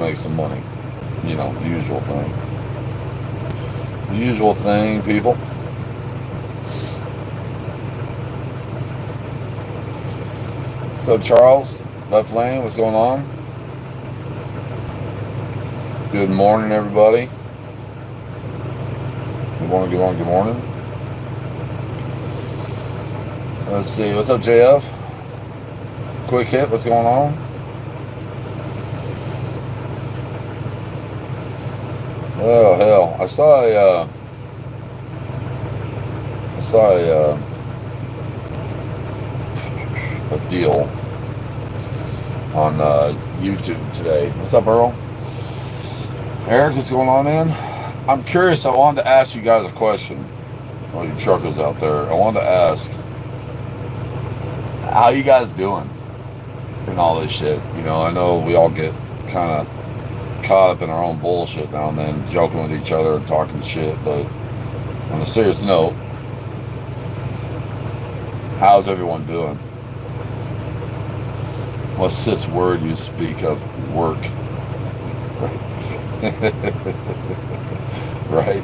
make some money. You know, the usual thing. The usual thing, people. So, Charles, left lane, what's going on? Good morning, everybody. Good morning, good morning, good morning. Let's see, what's up, JF? Quick hit, what's going on? Oh, hell. I saw a deal on YouTube today. What's up, Earl? Eric, what's going on, man? I'm curious. I wanted to ask you guys a question. All you truckers out there, I wanted to ask, how you guys doing in all this shit? You know, I know we all get kind of caught up in our own bullshit now and then, joking with each other and talking shit. But on a serious note, how's everyone doing? What's this word you speak of? Work. Right?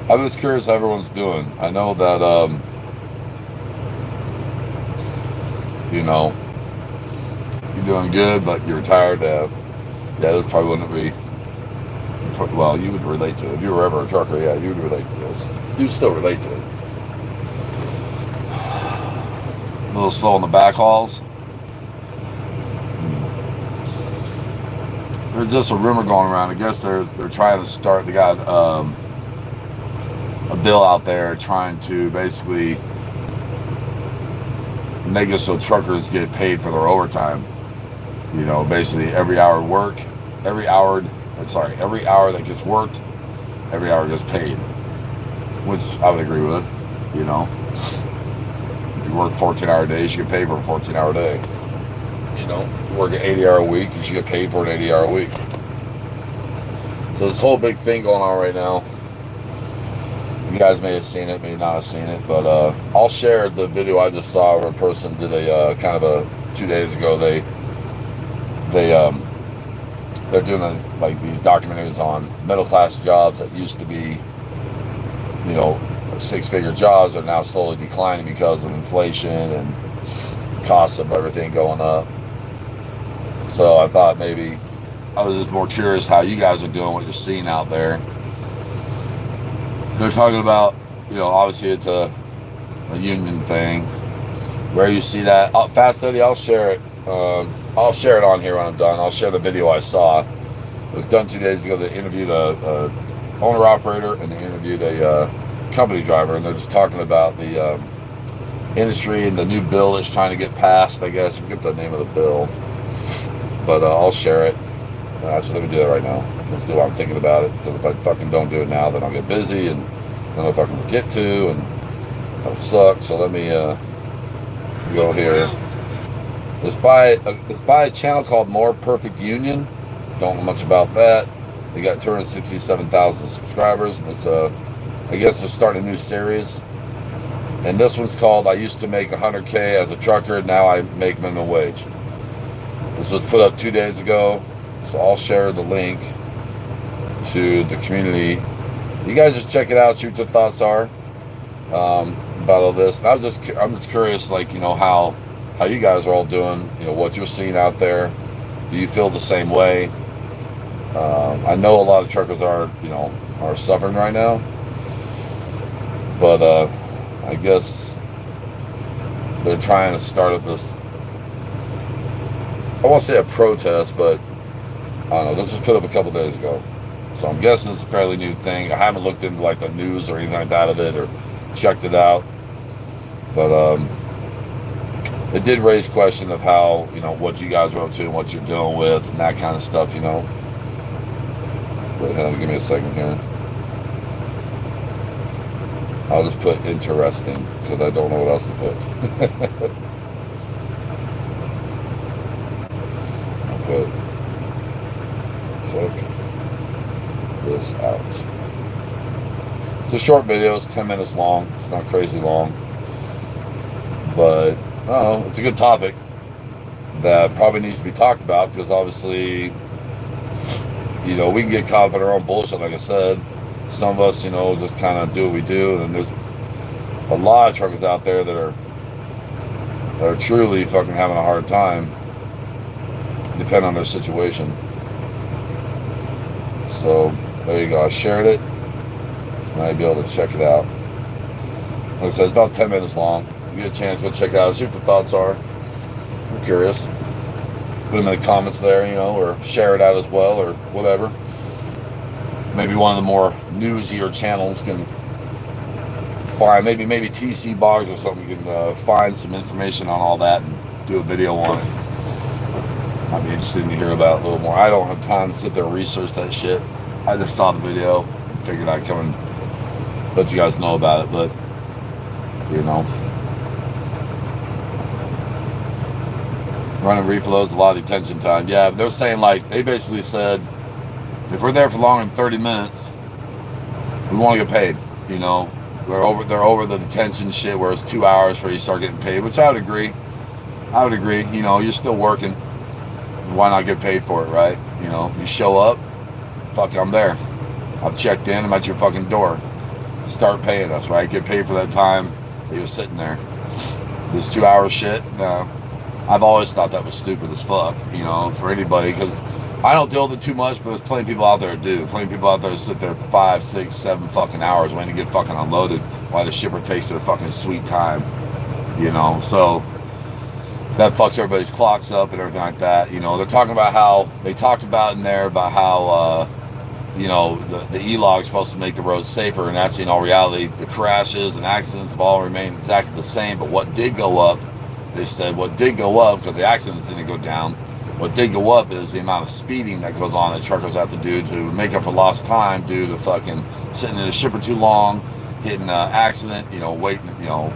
I'm just curious how everyone's doing. I know that, you know, you're doing good, but you're tired. Yeah, this probably wouldn't be. Well, you would relate to it. If you were ever a trucker, yeah, you'd relate to this. You'd still relate to it. A little slow on the back hauls. There's just a rumor going around. I guess they're trying to start. They got a bill out there trying to basically make it so truckers get paid for their overtime. You know, basically every hour that gets worked, every hour gets paid, which I would agree with. You know, if you work 14-hour days, you get paid for a 14-hour day. You know, you work an 80-hour week, you should get paid for an 80-hour week. So this whole big thing going on right now. You guys may have seen it, may not have seen it, but I'll share the video I just saw where a person did a kind of a 2 days ago. They're doing like these documentaries on middle class jobs that used to be, you know, 6-figure jobs are now slowly declining because of inflation and costs of everything going up. So I thought maybe I was just more curious how you guys are doing, what you're seeing out there. They're talking about, you know, obviously it's a union thing. Where you see that, Fast Study, I'll share it. I'll share it on here when I'm done. I'll share the video I saw. It was done 2 days ago. They interviewed a owner-operator and they interviewed a company driver, and they're just talking about the industry and the new bill that's trying to get passed, I guess. I forget the name of the bill. But I'll share it. So let me do that right now. Let's do what I'm thinking about it. Because if I fucking don't do it now, then I'll get busy and then I'll fucking forget to, and that'll suck. So let me go here. It's by a channel called More Perfect Union. Don't know much about that. They got 267,000 subscribers. And it's I guess they're starting a new series. And this one's called I Used to Make $100K as a Trucker. Now I make minimum wage. This was put up 2 days ago. So I'll share the link to the community. You guys just check it out, see what your thoughts are about all this. And I'm just curious, like, you know, how you guys are all doing, you know, what you're seeing out there. Do you feel the same way? I know a lot of truckers are suffering right now, but I guess they're trying to start up this, I won't say a protest, but I don't know, this was put up a couple days ago. So I'm guessing it's a fairly new thing. I haven't looked into like the news or anything like that of it or checked it out. But it did raise question of how, you know, what you guys are up to and what you're dealing with and that kind of stuff, you know. Wait, hold on, give me a second here. I'll just put interesting because I don't know what else to put. I'll put check this out. It's a short video. It's 10 minutes long. It's not crazy long, but I don't know. It's a good topic. that probably needs to be talked about, because obviously, you know, we can get caught up in our own bullshit, like I said. Some of us, you know, just kind of do what we do, and there's a lot of truckers out there that are truly fucking having a hard time, depending on their situation. So, there you go. I shared it. You might be able to check it out. Like I said, it's about 10 minutes long. If you get a chance, go check it out. See what the thoughts are. I'm curious. Put them in the comments there, you know, or share it out as well, or whatever. Maybe one of the more newsier channels can find, maybe TC Boggs or something can find some information on all that and do a video on it. I'd be interested to hear about it a little more. I don't have time to sit there and research that shit. I just saw the video and figured I'd come and let you guys know about it, but, you know. Running reflows, a lot of detention time. Yeah, they're saying, like, they basically said, if we're there for longer than 30 minutes, we want to get paid, you know. They're over the detention shit where it's 2 hours before you start getting paid, which I would agree. You know, you're still working. Why not get paid for it, right? You know, you show up, fuck, I'm there. I've checked in, I'm at your fucking door. Start paying us, right? Get paid for that time that you're sitting there. This 2 hour shit, no. I've always thought that was stupid as fuck, you know, for anybody, because I don't deal with it too much, but there's plenty of people out there that do. Plenty of people out there that sit there for 5, 6, 7 fucking hours waiting to get fucking unloaded while the shipper takes their fucking sweet time, you know. So that fucks everybody's clocks up and everything like that. You know, they're talking about how, they talked about in there about how, you know, the E-log is supposed to make the roads safer, and actually in all reality, the crashes and accidents have all remained exactly the same, but what did go up, they said what did go up, because the accidents didn't go down, what did go up is the amount of speeding that goes on that truckers have to do to make up for lost time due to fucking sitting in a shipper too long, hitting an accident, you know, waiting, you know,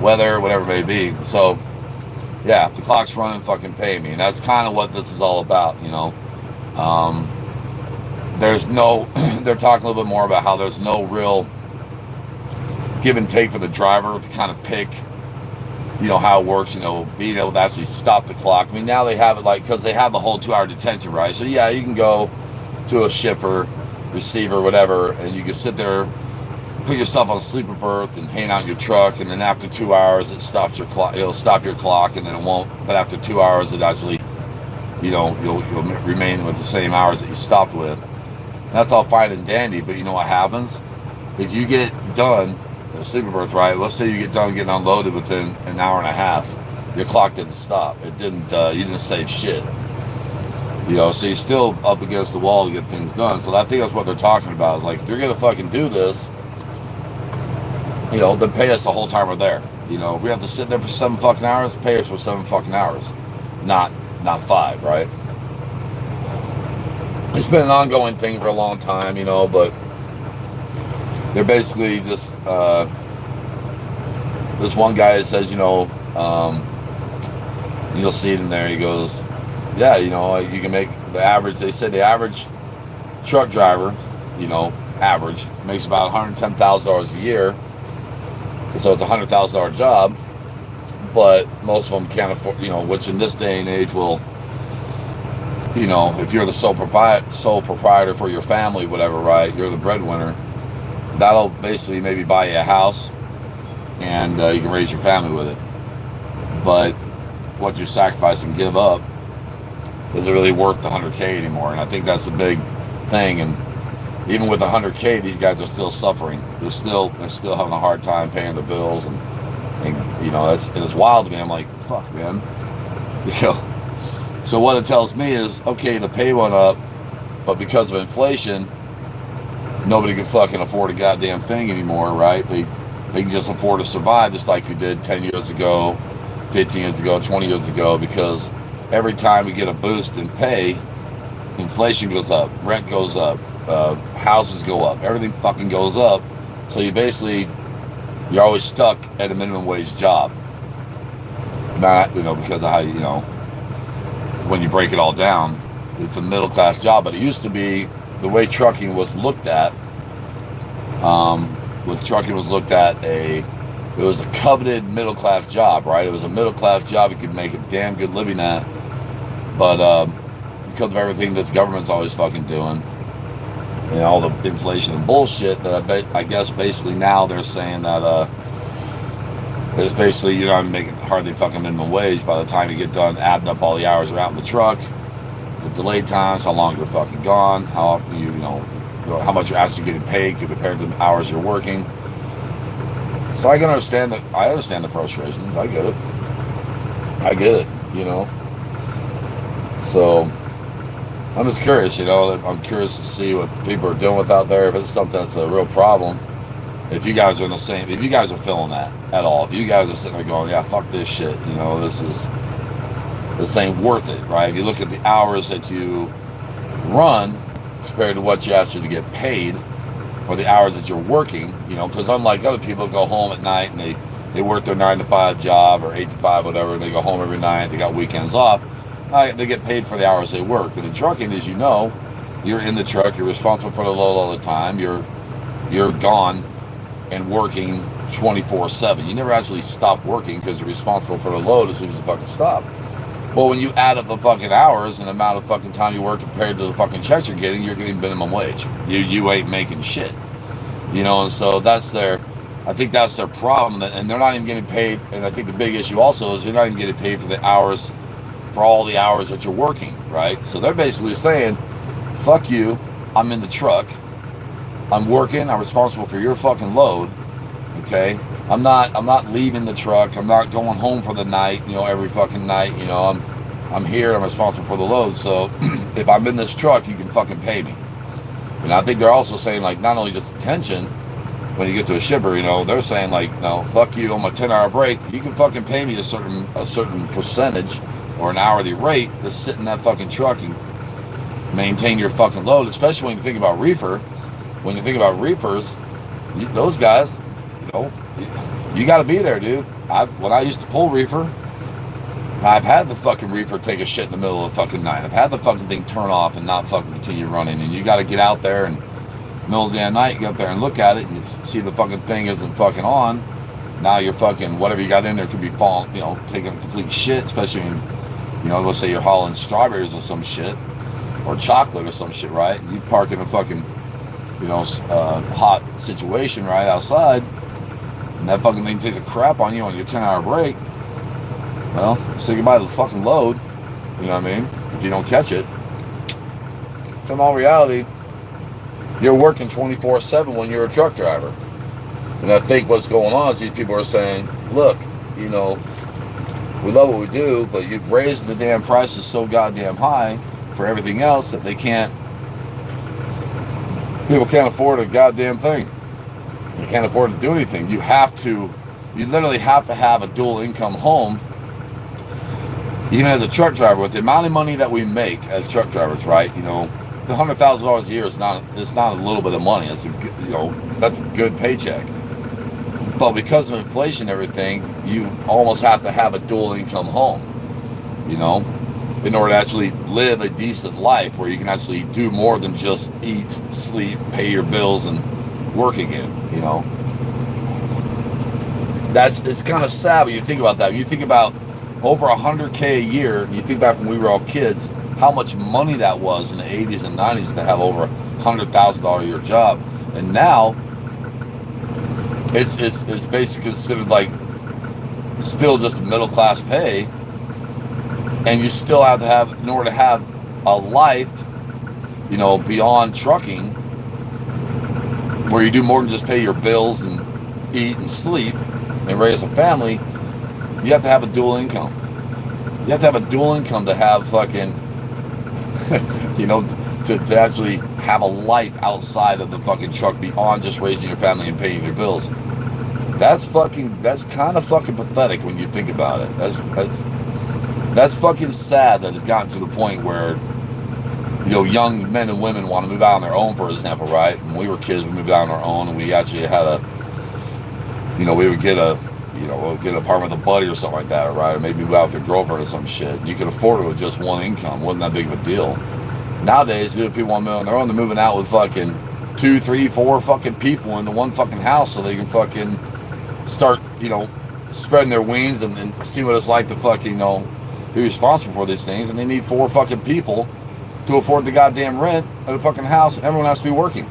weather, whatever it may be. So, yeah, if the clock's running, fucking pay me. And that's kind of what this is all about, you know. There's no, they're talking a little bit more about how there's no real give and take for the driver to kind of pick, you know, how it works, you know, being able to actually stop the clock. I mean, now they have it like, because they have the whole 2 hour detention, right? So yeah, you can go to a shipper, receiver, whatever, and you can sit there, put yourself on a sleeper berth and hang out in your truck, and then after 2 hours it stops your clock, it'll stop your clock, and then it won't, but after 2 hours it actually, you know, you'll remain with the same hours that you stopped with. And that's all fine and dandy, but you know what happens? If you get done a sleeper berth, right? Let's say you get done getting unloaded within an hour and a half, your clock didn't stop. It didn't. You didn't save shit. You know, so you're still up against the wall to get things done. So I think that's what they're talking about. Is like, if you're gonna fucking do this, you know, then pay us the whole time we're there. You know, if we have to sit there for 7 fucking hours, pay us for 7 fucking hours, not 5, right? It's been an ongoing thing for a long time, you know, but they're basically just, this one guy that says, you know, you'll see it in there, he goes, yeah, you know, you can make the average, they said the average truck driver, you know, average, makes about $110,000 a year, so it's a $100,000 job, but most of them can't afford, you know, which in this day and age will, you know, if you're the sole proprietor for your family, whatever, right, you're the breadwinner, that'll basically maybe buy you a house, and you can raise your family with it. But what you sacrifice and give up is it really worth the 100K anymore? And I think that's a big thing. And even with the 100K, these guys are still suffering. They're still having a hard time paying the bills, and you know, it's wild to me. I'm like, fuck, man. You know. So what it tells me is, okay, the pay went up, but because of inflation, nobody can fucking afford a goddamn thing anymore, right? They can just afford to survive, just like we did 10 years ago, 15 years ago, 20 years ago, because every time we get a boost in pay, inflation goes up, rent goes up, houses go up, everything fucking goes up. So you're always stuck at a minimum wage job. Not, you know, because of how, you know, when you break it all down, it's a middle class job. But it used to be the way trucking was looked at. Trucking was looked at it was a coveted middle class job, right? It was a middle class job you could make a damn good living at, but because of everything this government's always fucking doing, and all the inflation and bullshit, that I guess basically now they're saying that it's basically you're not making hardly fucking minimum wage by the time you get done adding up all the hours you're out in the truck, the delayed times, how long you're fucking gone, how often you know how much you're actually getting paid compared to the hours you're working. So I can understand that. I understand the frustrations. I get it. I get it. You know. So I'm just curious. You know, I'm curious to see what people are dealing with out there. If it's something that's a real problem. If you guys are in the same. If you guys are feeling that at all. If you guys are sitting there going, yeah, fuck this shit. You know, this ain't worth it, right? If you look at the hours that you run compared to what you actually get paid, or the hours that you're working, you know, because unlike other people go home at night and they work their 9 to 5 job or 8 to 5, whatever, and they go home every night, they got weekends off, they get paid for the hours they work. But in trucking, as you know, you're in the truck, you're responsible for the load all the time, you're gone and working 24/7. You never actually stop working because you're responsible for the load as soon as you fucking stop. Well, when you add up the fucking hours and the amount of fucking time you work compared to the fucking checks you're getting minimum wage. You ain't making shit. You know, and so I think that's their problem, and they're not even getting paid, and I think the big issue also is you're not even getting paid for the hours, for all the hours that you're working, right? So they're basically saying, fuck you, I'm in the truck, I'm working, I'm responsible for your fucking load, okay? I'm not leaving the truck. I'm not going home for the night, you know, every fucking night. You know, I'm here. I'm responsible for the load. So if I'm in this truck, you can fucking pay me. And I think they're also saying, like, not only just attention when you get to a shipper, you know, they're saying, like, no, fuck you, on my 10-hour break, you can fucking pay me a certain percentage or an hourly rate to sit in that fucking truck and maintain your fucking load. Especially when you think about reefer. When you think about reefers, those guys, you know, you got to be there, dude. When I used to pull reefer, I've had the fucking reefer take a shit in the middle of the fucking night. I've had the fucking thing turn off and not fucking continue running. And you got to get out there and middle of the damn night, get up there and look at it and you see the fucking thing isn't fucking on. Now you're fucking, whatever you got in there could be falling, you know, taking complete shit, especially in, you know, let's say you're hauling strawberries or some shit, or chocolate or some shit, right? And you park in a fucking, you know, hot situation right outside, and that fucking thing takes a crap on you on your 10-hour break, well, say goodbye to the fucking load, you know what I mean, if you don't catch it. So in all reality, you're working 24/7 when you're a truck driver. And I think what's going on is these people are saying, look, you know, we love what we do, but you've raised the damn prices so goddamn high for everything else that people can't afford a goddamn thing. You can't afford to do anything. You literally have to have a dual income home. Even as a truck driver, with the amount of money that we make as truck drivers, right? You know, the $100,000 a year is not a little bit of money. That's a good paycheck. But because of inflation and everything, you almost have to have a dual income home, you know, in order to actually live a decent life where you can actually do more than just eat, sleep, pay your bills, and work again, you know. It's kind of sad when you think about that. When you think about over $100K a year, and you think back when we were all kids, how much money that was in the 80s and 90s to have over $100,000 a year job. And now, it's basically considered like still just middle class pay, and you still have to have, in order to have a life, you know, beyond trucking, where you do more than just pay your bills and eat and sleep and raise a family, you have to have a dual income. You have to have a dual income to have fucking, you know, to actually have a life outside of the fucking truck beyond just raising your family and paying your bills. That's kind of fucking pathetic when you think about it. That's fucking sad that it's gotten to the point where, you know, young men and women want to move out on their own, for example, right? When we were kids, we moved out on our own, and we actually had we would get an apartment with a buddy or something like that, right? Or maybe move out with your girlfriend or some shit. You could afford it with just one income. Wasn't that big of a deal. Nowadays, dude, people want to move on their own. They're moving out with fucking 2, 3, 4 fucking people into one fucking house so they can fucking, start, spreading their wings and see what it's like to fucking, be responsible for these things. And they need 4 fucking people to afford the goddamn rent of a fucking house, and everyone has to be working.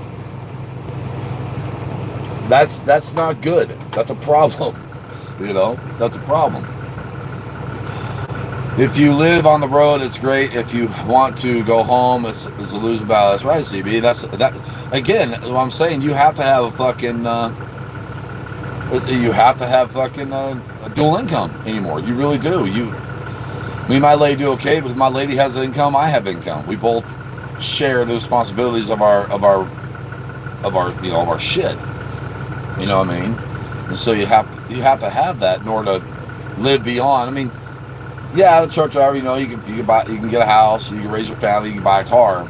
That's not good. That's a problem. That's a problem. If you live on the road, it's great. If you want to go home, it's a lose battle. That's right, CB. That again. What I'm saying, you have to have a fucking a dual income anymore. You really do. Me and my lady do okay, but if my lady has income, I have income. We both share the responsibilities of our shit. You know what I mean? And so you have to have that in order to live beyond. I mean, yeah, the truck driver, you can get a house, you can raise your family, you can buy a car,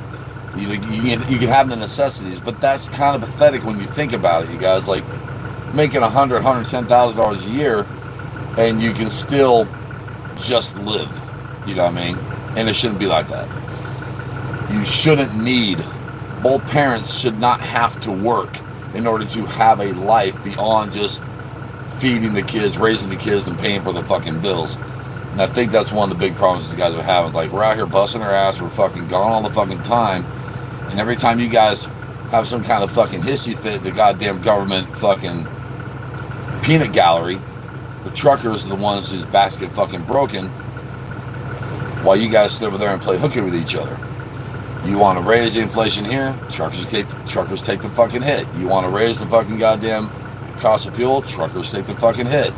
you can have the necessities. But that's kind of pathetic when you think about it, you guys. Like making $110,000 a year, and you can still just live. You know what I mean? And it shouldn't be like that. You shouldn't need. Both parents should not have to work in order to have a life beyond just feeding the kids, raising the kids, and paying for the fucking bills. And I think that's one of the big problems these guys are having. Like, we're out here busting our ass, we're fucking gone all the fucking time, and every time you guys have some kind of fucking hissy fit, the goddamn government fucking peanut gallery, the truckers are the ones whose backs get fucking broken, while you guys sit over there and play hooky with each other. You want to raise the inflation here, truckers take the fucking hit. You want to raise the fucking goddamn cost of fuel, truckers take the fucking hit.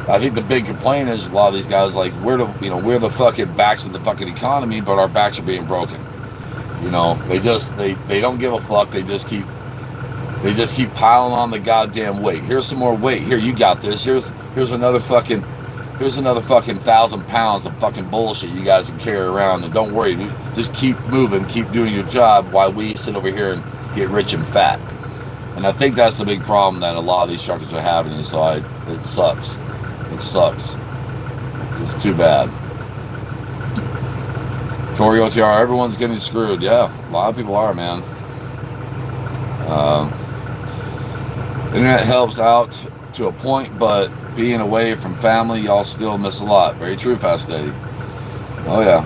I think the big complaint is a lot of these guys, like, we're the fucking backs of the fucking economy, but our backs are being broken. They don't give a fuck. They just keep piling on the goddamn weight. Here's some more weight. Here, you got this. Here's another fucking 1,000 pounds of fucking bullshit you guys can carry around. And don't worry, just keep moving, keep doing your job while we sit over here and get rich and fat. And I think that's the big problem that a lot of these truckers are having. And so it sucks. It sucks. It's too bad. Corey OTR, everyone's getting screwed. Yeah, a lot of people are, man. Internet helps out to a point, but being away from family, y'all still miss a lot. Very true, Fast Eddie. Oh yeah.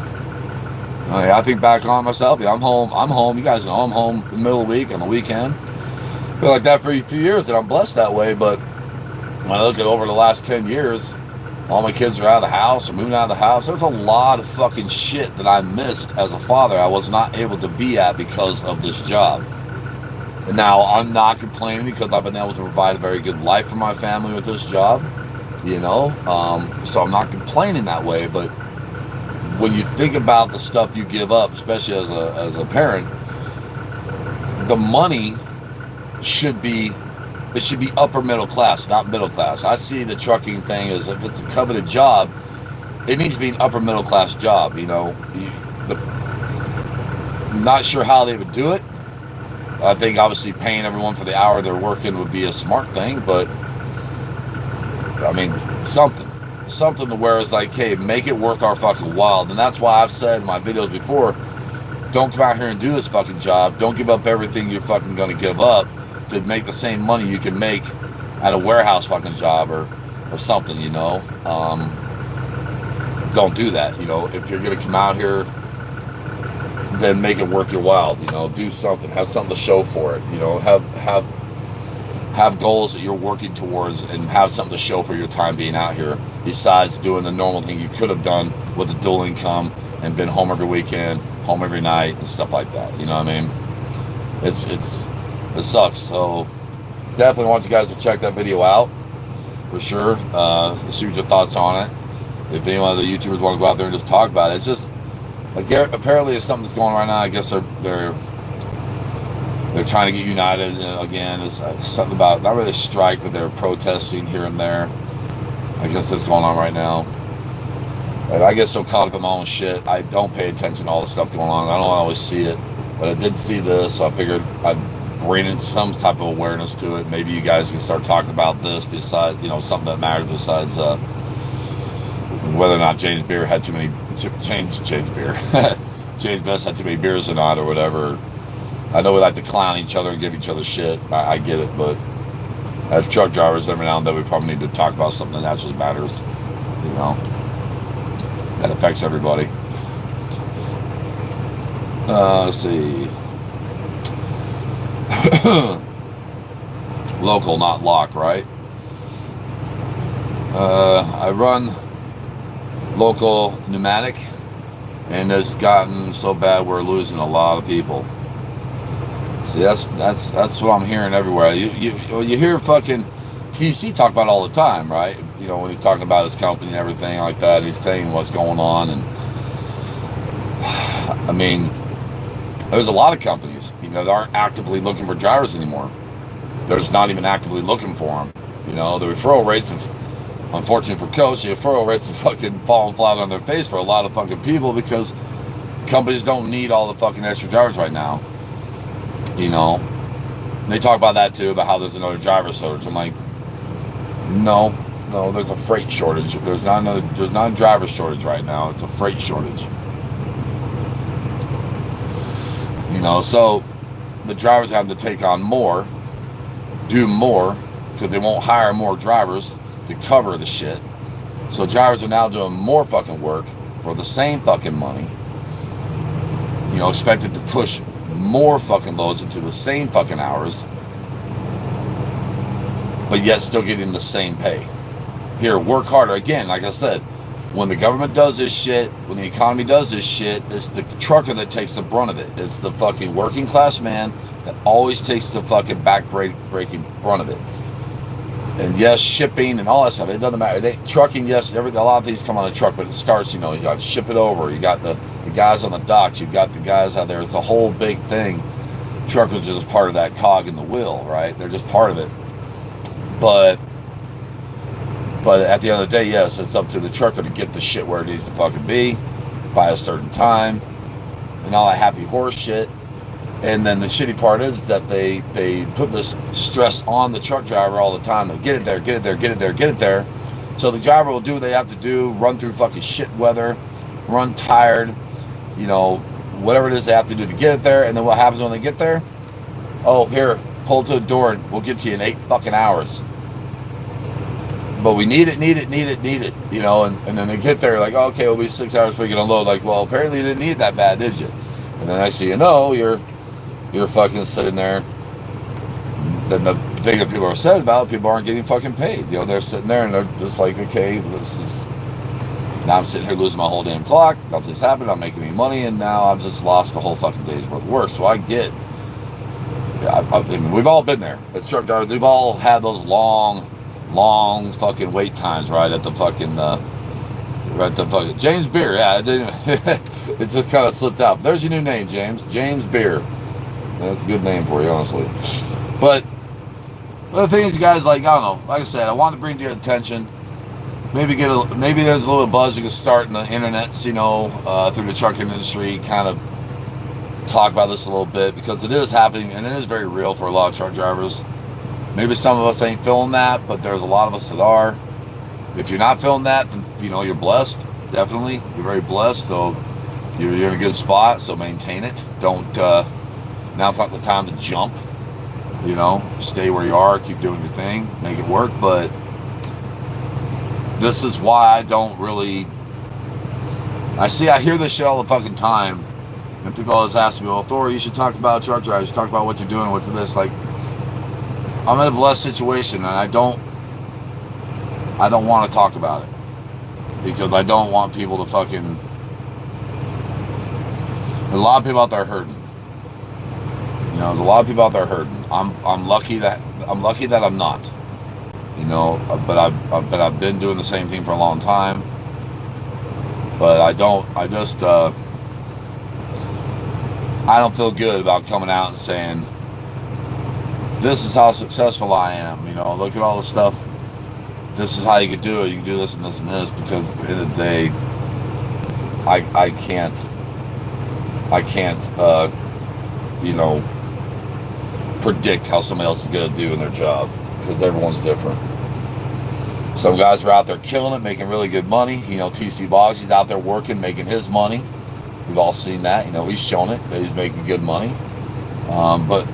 I think back on myself. Yeah, I'm home. You guys know I'm home in the middle of the week, on the weekend. I feel like that for a few years, that I'm blessed that way, but when I look at over the last 10 years, all my kids are out of the house or moving out of the house. There's a lot of fucking shit that I missed as a father. I was not able to be at because of this job. And now I'm not complaining because I've been able to provide a very good life for my family with this job, so I'm not complaining that way. But when you think about the stuff you give up, especially as a parent, the money should be upper middle class, not middle class. I see the trucking thing as, if it's a coveted job, it needs to be an upper middle class job. Not sure how they would do it. I think obviously paying everyone for the hour they're working would be a smart thing, but I mean, something to where it's like, hey, make it worth our fucking while. And that's why I've said in my videos before, don't come out here and do this fucking job. Don't give up everything you're fucking going to give up to make the same money you can make at a warehouse fucking job or something, Don't do that. If you're going to come out here, then make it worth your while. Do something, have something to show for it. Have goals that you're working towards, and have something to show for your time being out here, besides doing the normal thing you could have done with the dual income and been home every weekend, home every night, and stuff like that. You know what I mean? It sucks. So definitely want you guys to check that video out for sure. See your thoughts on it. If any one of the YouTubers want to go out there and just talk about it, it's just apparently it's something that's going on right now. I guess they're trying to get united again. It's something about, not really a strike, but they're protesting here and there. I guess that's going on right now. And I get so caught up in my own shit, I don't pay attention to all the stuff going on. I don't always see it, but I did see this, so I figured I'd bring in some type of awareness to it. Maybe you guys can start talking about this besides, something that matters besides whether or not James Beer had too many, James Best had too many beers or not, or whatever. I know we like to clown each other and give each other shit. I get it, but as truck drivers, every now and then we probably need to talk about something that actually matters, you know, that affects everybody. Let's see. Local, not lock, right? I run local pneumatic, and it's gotten so bad we're losing a lot of people. See, that's what I'm hearing everywhere. You hear fucking TC talk about it all the time, right? You know, when he's talking about his company and everything like that, he's saying what's going on, and I mean, there's a lot of companies, you know, that aren't actively looking for drivers anymore. They're just not even actively looking for them. You know, the referral rates, unfortunately for Coach, the referral rates are fucking falling flat on their face for a lot of fucking people because companies don't need all the fucking extra drivers right now. You know, they talk about that too, about how there's another driver shortage. I'm like, no, there's a freight shortage. There's not a driver shortage right now. It's a freight shortage. You know, so the drivers have to take on more, do more, because they won't hire more drivers to cover the shit. So drivers are now doing more fucking work for the same fucking money. You know, expected to push more fucking loads into the same fucking hours, but yet still getting the same pay. Here, work harder. Again, like I said, when the government does this shit, when the economy does this shit, it's the trucker that takes the brunt of it. It's the fucking working class man that always takes the fucking breaking brunt of it. And yes, shipping and all that stuff, it doesn't matter. Trucking, yes, a lot of things come on a truck, but it starts, you know, you got to ship it over. You got the guys on the docks. You've got the guys out there. It's a whole big thing. Truckers are just part of that cog in the wheel, right? They're just part of it. But at the end of the day, yes, it's up to the trucker to get the shit where it needs to fucking be by a certain time and all that happy horse shit. And then the shitty part is that they put this stress on the truck driver all the time to get it there, get it there, get it there, get it there. So the driver will do what they have to do, run through fucking shit weather, run tired, you know, whatever it is they have to do to get it there. And then what happens when they get there? Oh, here, pull to the door and we'll get to you in 8 fucking hours. But we need it, you know, and then they get there like, oh, okay, it'll be 6 hours before you can unload. Like, well, apparently you didn't need it that bad, did you? And then next thing you know, you're fucking sitting there. Then the thing that people are upset about, people aren't getting fucking paid. You know, they're sitting there and they're just like, okay, now I'm sitting here losing my whole damn clock. Nothing's happened. I'm making any money, and now I've just lost the whole fucking day's worth of work. So I get, I mean, we've all been there. As truck drivers, we've all had those long fucking wait times, right? At the fucking, James Beer. Yeah, it didn't, it just kind of slipped out. But there's your new name, James Beer. That's a good name for you, honestly. But the thing is, guys, like, I don't know. Like I said, I want to bring to your attention. Maybe there's a little buzz you can start in the internets, you know, through the trucking industry. Kind of talk about this a little bit because it is happening and it is very real for a lot of truck drivers. Maybe some of us ain't feeling that, but there's a lot of us that are. If you're not feeling that, then, you know, you're blessed. Definitely, you're very blessed. So you're in a good spot. So maintain it. Don't. Now's not the time to jump. You know, stay where you are, keep doing your thing, make it work. But this is why I don't really. I hear this shit all the fucking time, and people always ask me, "Well, Thor, you should talk about truck drivers. You should talk about what you're doing, what's this." Like, I'm in a blessed situation, and I don't want to talk about it because I don't want people to fucking. There's a lot of people out there hurting. You know, there's a lot of people out there hurting. I'm lucky that I'm not. You know, but I've been doing the same thing for a long time. But I don't feel good about coming out and saying, this is how successful I am. You know, look at all the stuff. This is how you could do it. You can do this and this and this, because at the end of the day, I can't, you know, predict how somebody else is going to do in their job, because everyone's different. Some guys are out there killing it, making really good money. You know, TC Boggs, he's out there working, making his money. We've all seen that. You know, he's shown it that he's making good money. But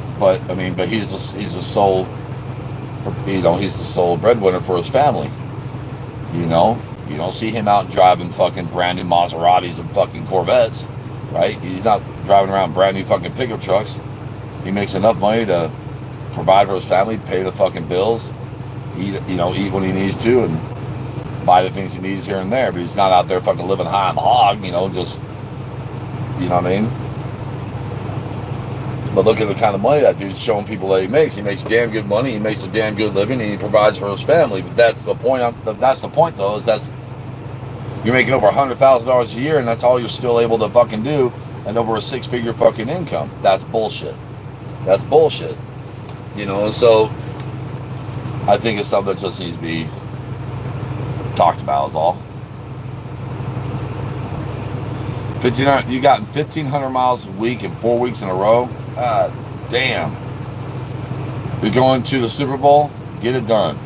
he's a sole You know, he's the sole breadwinner for his family. You know, you don't see him out driving fucking brand new Maseratis and fucking Corvettes, right? He's not driving around brand new fucking pickup trucks. He makes enough money to provide for his family, pay the fucking bills, eat when he needs to, and buy the things he needs here and there. But he's not out there fucking living high on the hog, just, you know what I mean? But look at the kind of money that dude's showing people that he makes. He makes damn good money. He makes a damn good living, and he provides for his family. But that's the point. That's the point, though. Is you're making over $100,000 a year, and that's all you're still able to fucking do, and over a six-figure fucking income. That's bullshit. That's bullshit. So I think it's something that just needs to be talked about. Is all. 1,500. You got 1,500 miles a week in 4 weeks in a row. God damn. You're going to the Super Bowl? Get it done.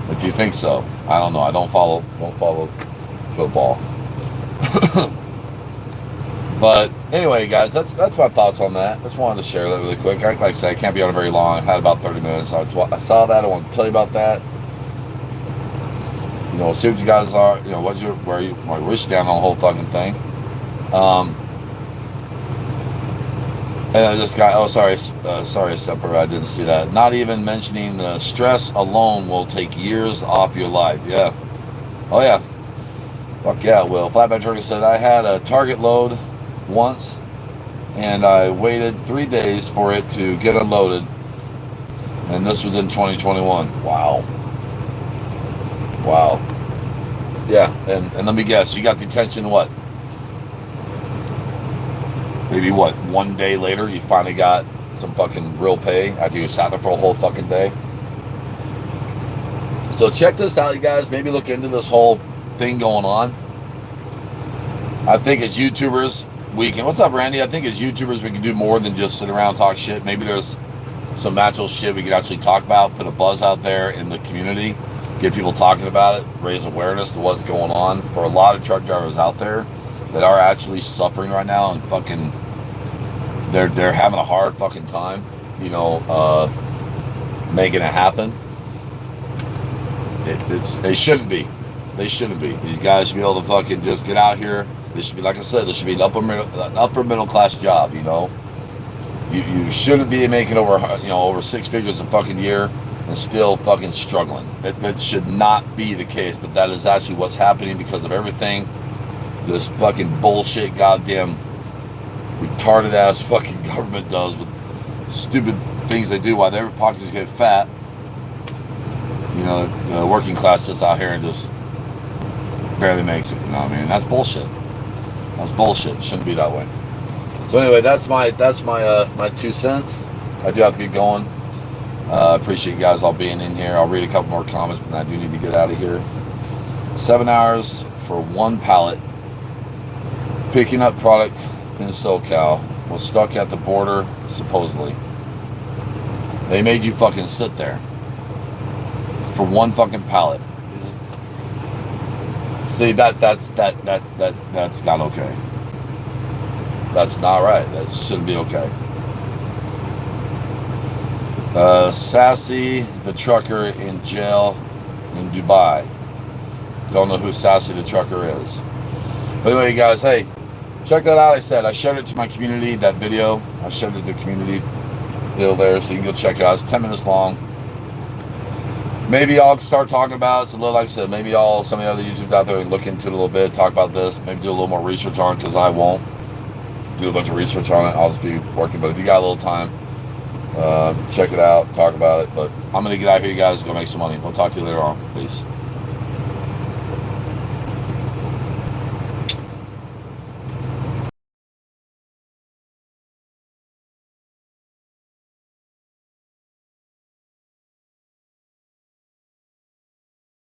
If you think so. I don't know. I don't follow football. But anyway, guys, that's my thoughts on that. Just wanted to share that really quick. Like I said, I can't be on it very long. I had about 30 minutes. I saw that. I wanted to tell you about that. See what you guys are. Where you stand on the whole fucking thing. And I just got, sorry, Sepper, I didn't see that. Not even mentioning the stress alone will take years off your life. Yeah. Oh, yeah. Fuck yeah, it will. Flatbed Trucker said, I had a Target load once, and I waited 3 days for it to get unloaded. And this was in 2021. Wow. Yeah, and let me guess, you got detention what? Maybe 1 day later you finally got some fucking real pay after you sat there for a whole fucking day. So check this out, you guys. Maybe look into this whole thing going on. I think as YouTubers, we can... What's up, Randy? I think as YouTubers we can do more than just sit around and talk shit. Maybe there's some actual shit we could actually talk about, put a buzz out there in the community, get people talking about it, raise awareness to what's going on for a lot of truck drivers out there that are actually suffering right now and fucking they're having a hard fucking time, making it happen. They shouldn't be. These guys should be able to fucking just get out here. This should be, like I said, this should be an upper middle class job. You shouldn't be making over six figures a fucking year and still fucking struggling. That should not be the case, but that is actually what's happening because of everything this fucking bullshit goddamn retarded ass fucking government does with stupid things they do while their pockets get fat. The working class sits out here and just barely makes it. That's bullshit. It shouldn't be that way. So anyway, that's my 2 cents. I do have to get going. Appreciate you guys all being in here. I'll read a couple more comments, but I do need to get out of here. 7 hours for one pallet. Picking up product in SoCal. Was stuck at the border, supposedly. They made you fucking sit there for one fucking pallet. See, that's not okay. That's not right. That shouldn't be okay. Sassy the trucker in jail in Dubai. Don't know who Sassy the trucker is. But anyway, you guys, hey, check that out. I said I shared it to my community, that video. I shared it to the community deal there, so you can go check it out. It's 10 minutes long. Maybe I'll start talking about it. So, like I said, maybe some of the other YouTubers out there and look into it a little bit, talk about this, maybe do a little more research on it, because I won't do a bunch of research on it. I'll just be working. But if you got a little time, check it out, talk about it. But I'm going to get out here, you guys, go make some money. We'll talk to you later on. Peace.